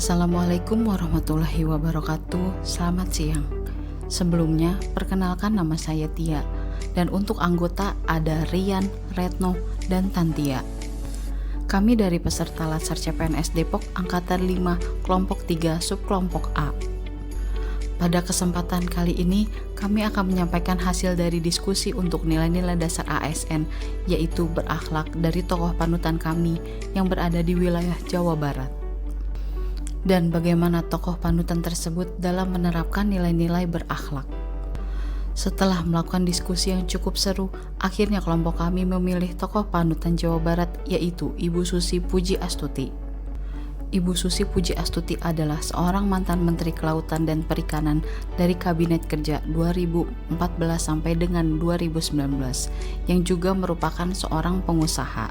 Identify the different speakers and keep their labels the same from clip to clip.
Speaker 1: Assalamualaikum warahmatullahi wabarakatuh. Selamat siang. Sebelumnya, perkenalkan nama saya Tia. Dan untuk anggota ada Rian, Retno, dan Tantia. Kami dari peserta Latsar CPNS Depok Angkatan 5 Kelompok 3 Subkelompok A. Pada kesempatan kali ini, kami akan menyampaikan hasil dari diskusi untuk nilai-nilai dasar ASN, yaitu berakhlak dari tokoh panutan kami yang berada di wilayah Jawa Barat. Dan bagaimana tokoh panutan tersebut dalam menerapkan nilai-nilai berakhlak. Setelah melakukan diskusi yang cukup seru, akhirnya kelompok kami memilih tokoh panutan Jawa Barat, yaitu Ibu Susi Pujiastuti. Ibu Susi Pujiastuti adalah seorang mantan Menteri Kelautan dan Perikanan dari Kabinet Kerja 2014 sampai dengan 2019, yang juga merupakan seorang pengusaha.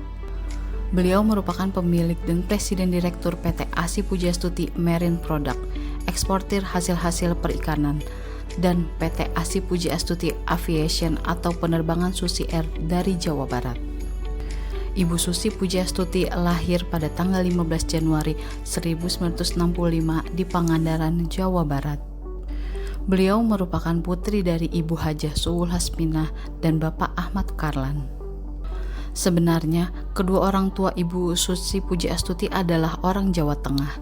Speaker 1: Beliau merupakan pemilik dan presiden direktur PT ASI Pujiastuti Marine Product, eksportir hasil-hasil perikanan, dan PT ASI Pujiastuti Aviation atau penerbangan Susi Air dari Jawa Barat. Ibu Susi Pujiastuti lahir pada tanggal 15 Januari 1965 di Pangandaran, Jawa Barat. Beliau merupakan putri dari Ibu Hajah Suwul Hasminah dan Bapak Ahmad Karlan. Sebenarnya, kedua orang tua Ibu Susi Pujiastuti adalah orang Jawa Tengah.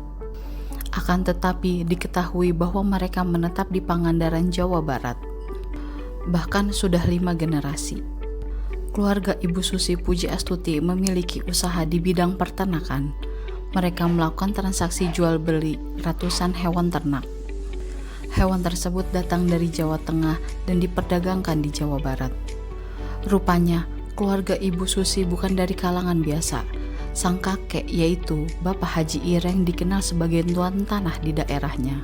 Speaker 1: Akan tetapi diketahui bahwa mereka menetap di Pangandaran, Jawa Barat. Bahkan sudah 5 generasi. Keluarga Ibu Susi Pujiastuti memiliki usaha di bidang peternakan. Mereka melakukan transaksi jual beli ratusan hewan ternak. Hewan tersebut datang dari Jawa Tengah dan diperdagangkan di Jawa Barat. Rupanya, keluarga Ibu Susi bukan dari kalangan biasa. Sang kakek yaitu Bapak Haji Ireng dikenal sebagai tuan tanah di daerahnya.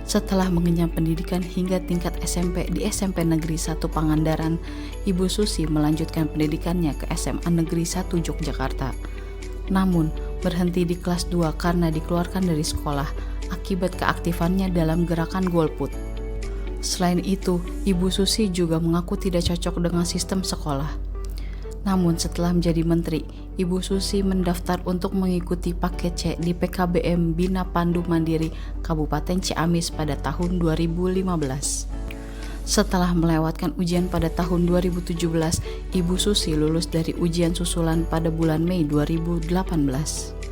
Speaker 1: Setelah mengenyam pendidikan hingga tingkat SMP di SMP Negeri 1 Pangandaran, Ibu Susi melanjutkan pendidikannya ke SMA Negeri 1 Yogyakarta. Namun, berhenti di kelas 2 karena dikeluarkan dari sekolah akibat keaktifannya dalam gerakan golput. Selain itu, Ibu Susi juga mengaku tidak cocok dengan sistem sekolah. Namun setelah menjadi menteri, Ibu Susi mendaftar untuk mengikuti paket C di PKBM Bina Pandu Mandiri Kabupaten Ciamis pada tahun 2015. Setelah melewatkan ujian pada tahun 2017, Ibu Susi lulus dari ujian susulan pada bulan Mei 2018.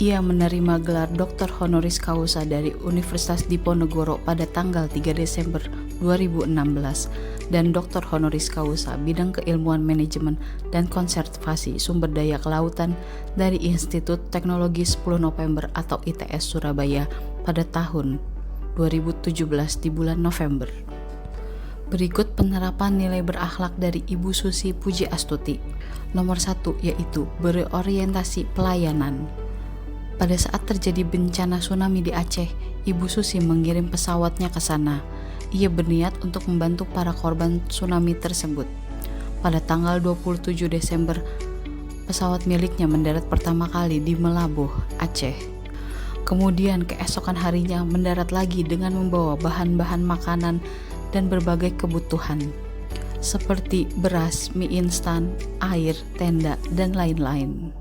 Speaker 1: Ia menerima gelar Dr. Honoris Causa dari Universitas Diponegoro pada tanggal 3 Desember 2016 dan Dr. Honoris Causa bidang keilmuan manajemen dan konservasi sumber daya kelautan dari Institut Teknologi 10 November atau ITS Surabaya pada tahun 2017 di bulan November. Berikut penerapan nilai berakhlak dari Ibu Susi Pujiastuti. Nomor 1 yaitu berorientasi pelayanan. Pada saat terjadi bencana tsunami di Aceh, Ibu Susi mengirim pesawatnya ke sana. Ia berniat untuk membantu para korban tsunami tersebut. Pada tanggal 27 Desember, pesawat miliknya mendarat pertama kali di Melabuh, Aceh. Kemudian keesokan harinya mendarat lagi dengan membawa bahan-bahan makanan dan berbagai kebutuhan, seperti beras, mie instan, air, tenda, dan lain-lain.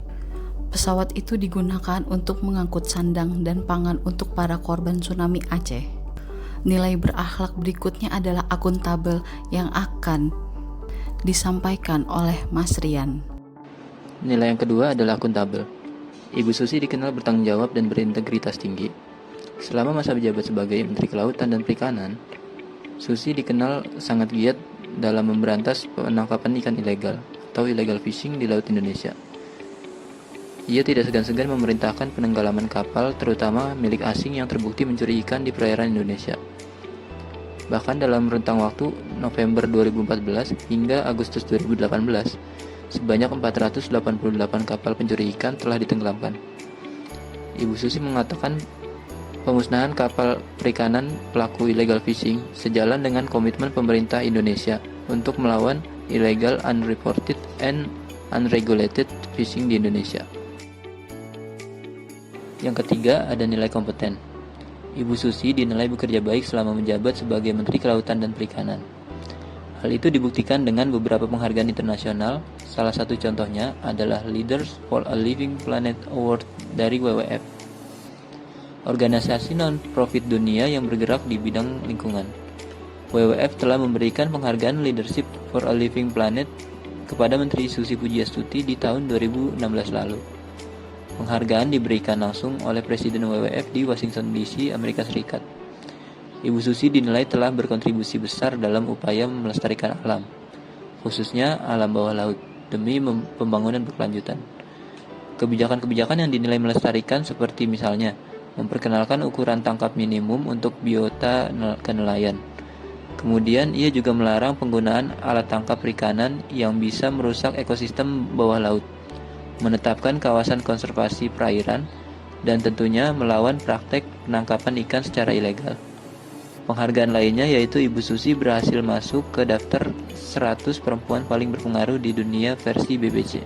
Speaker 1: Pesawat itu digunakan untuk mengangkut sandang dan pangan untuk para korban tsunami Aceh. Nilai berakhlak berikutnya adalah akuntabel yang akan disampaikan oleh Mas Rian.
Speaker 2: Nilai yang kedua adalah akuntabel. Ibu Susi dikenal bertanggung jawab dan berintegritas tinggi. Selama masa menjabat sebagai Menteri Kelautan dan Perikanan, Susi dikenal sangat giat dalam memberantas penangkapan ikan ilegal atau illegal fishing di Laut Indonesia. Ia tidak segan-segan memerintahkan penenggelaman kapal, terutama milik asing yang terbukti mencuri ikan di perairan Indonesia. Bahkan dalam rentang waktu November 2014 hingga Agustus 2018, sebanyak 488 kapal pencuri ikan telah ditenggelamkan. Ibu Susi mengatakan pemusnahan kapal perikanan pelaku illegal fishing sejalan dengan komitmen pemerintah Indonesia untuk melawan illegal, unreported, and unregulated fishing di Indonesia. Yang ketiga, ada nilai kompeten. Ibu Susi dinilai bekerja baik selama menjabat sebagai Menteri Kelautan dan Perikanan. Hal itu dibuktikan dengan beberapa penghargaan internasional. Salah satu contohnya adalah Leaders for a Living Planet Award dari WWF. organisasi non-profit dunia yang bergerak di bidang lingkungan. WWF telah memberikan penghargaan Leadership for a Living Planet kepada Menteri Susi Pujiastuti di tahun 2016 lalu. Penghargaan diberikan langsung oleh Presiden WWF di Washington DC, Amerika Serikat. Ibu Susi dinilai telah berkontribusi besar dalam upaya melestarikan alam, khususnya alam bawah laut, demi pembangunan berkelanjutan. Kebijakan-kebijakan yang dinilai melestarikan seperti misalnya memperkenalkan ukuran tangkap minimum untuk biota kenelayan. Kemudian ia juga melarang penggunaan alat tangkap perikanan yang bisa merusak ekosistem bawah laut, menetapkan kawasan konservasi perairan, dan tentunya melawan praktek penangkapan ikan secara ilegal. Penghargaan lainnya yaitu Ibu Susi berhasil masuk ke daftar 100 perempuan paling berpengaruh di dunia versi BBC.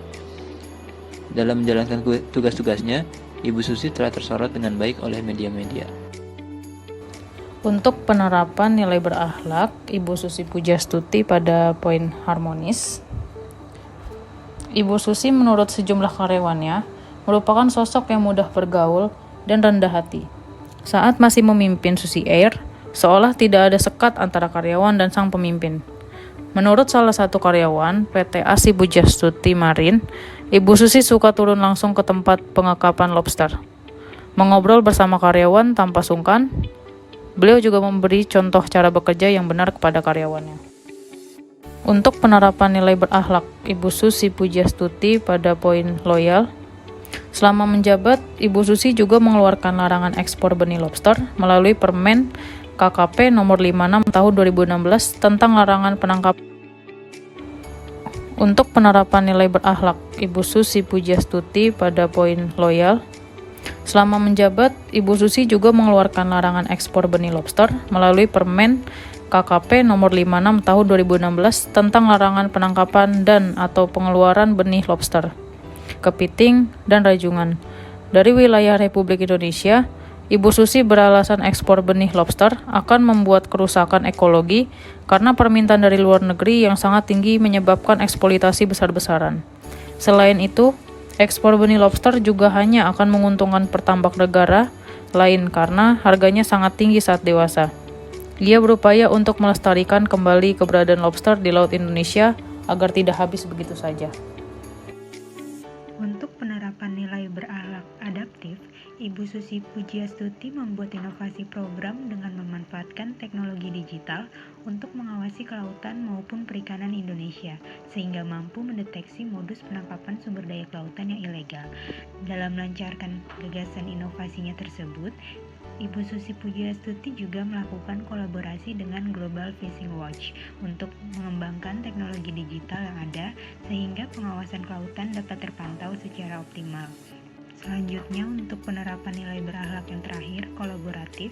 Speaker 2: Dalam menjalankan tugas-tugasnya, Ibu Susi telah tersorot dengan baik oleh media-media.
Speaker 3: Untuk penerapan nilai berakhlak Ibu Susi Pujiastuti pada poin harmonis, Ibu Susi menurut sejumlah karyawannya merupakan sosok yang mudah bergaul dan rendah hati. Saat masih memimpin Susi Air, seolah tidak ada sekat antara karyawan dan sang pemimpin. Menurut salah satu karyawan PT Asi Pujiastuti Marine, Ibu Susi suka turun langsung ke tempat pengekapan lobster. Mengobrol bersama karyawan tanpa sungkan, beliau juga memberi contoh cara bekerja yang benar kepada karyawannya. Untuk penerapan nilai berakhlak Ibu Susi Pujiastuti pada poin loyal, selama menjabat, Ibu Susi juga mengeluarkan larangan ekspor benih lobster melalui Permen KKP nomor 56 tahun 2016 tentang larangan penangkapan. Untuk penerapan nilai berakhlak Ibu Susi Pujiastuti pada poin loyal, selama menjabat, Ibu Susi juga mengeluarkan larangan ekspor benih lobster melalui Permen KKP nomor 56 tahun 2016 tentang larangan penangkapan dan atau pengeluaran benih lobster, kepiting, dan rajungan dari wilayah Republik Indonesia. Ibu Susi beralasan ekspor benih lobster akan membuat kerusakan ekologi karena permintaan dari luar negeri yang sangat tinggi menyebabkan eksploitasi besar-besaran. Selain itu, ekspor benih lobster juga hanya akan menguntungkan pertambak negara lain karena harganya sangat tinggi saat dewasa. Ia berupaya untuk melestarikan kembali keberadaan lobster di Laut Indonesia agar tidak habis begitu saja.
Speaker 4: Untuk penerapan nilai berakhlak adaptif, Ibu Susi Pujiastuti membuat inovasi program dengan memanfaatkan teknologi digital untuk mengawasi kelautan maupun perikanan Indonesia, sehingga mampu mendeteksi modus penangkapan sumber daya kelautan yang ilegal. Dalam melancarkan gagasan inovasinya tersebut, Ibu Susi Pujiastuti juga melakukan kolaborasi dengan Global Fishing Watch untuk mengembangkan teknologi digital yang ada sehingga pengawasan kelautan dapat terpantau secara optimal. Selanjutnya, untuk penerapan nilai berakhlak yang terakhir, kolaboratif,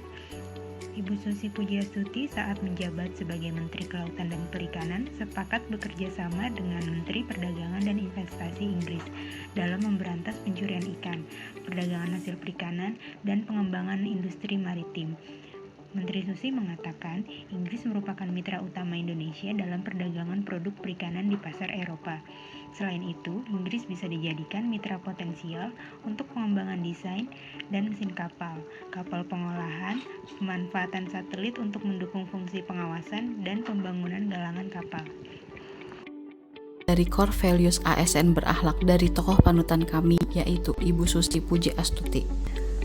Speaker 4: Ibu Susi Pujiastuti saat menjabat sebagai Menteri Kelautan dan Perikanan sepakat bekerja sama dengan Menteri Perdagangan dan Investasi Inggris dalam memberantas pencurian ikan, perdagangan hasil perikanan, dan pengembangan industri maritim. Menteri Susi mengatakan Inggris merupakan mitra utama Indonesia dalam perdagangan produk perikanan di pasar Eropa. Selain itu, Inggris bisa dijadikan mitra potensial untuk pengembangan desain dan mesin kapal, kapal pengolahan, pemanfaatan satelit untuk mendukung fungsi pengawasan, dan pembangunan galangan kapal.
Speaker 1: Dari core values ASN berakhlak dari tokoh panutan kami yaitu Ibu Susi Pujiastuti,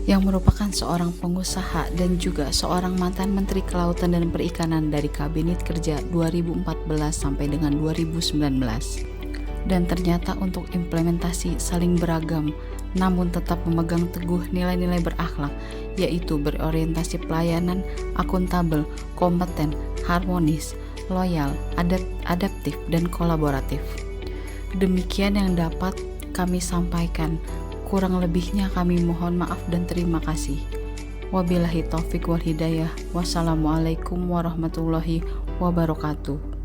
Speaker 1: yang merupakan seorang pengusaha dan juga seorang mantan Menteri Kelautan dan Perikanan dari Kabinet Kerja 2014 sampai dengan 2019. Dan ternyata untuk implementasi saling beragam namun tetap memegang teguh nilai-nilai berakhlak, yaitu berorientasi pelayanan, akuntabel, kompeten, harmonis, loyal, adaptif, dan kolaboratif. Demikian yang dapat kami sampaikan. Kurang lebihnya kami mohon maaf dan terima kasih. Wabillahi taufik wal hidayah. Wassalamualaikum warahmatullahi wabarakatuh.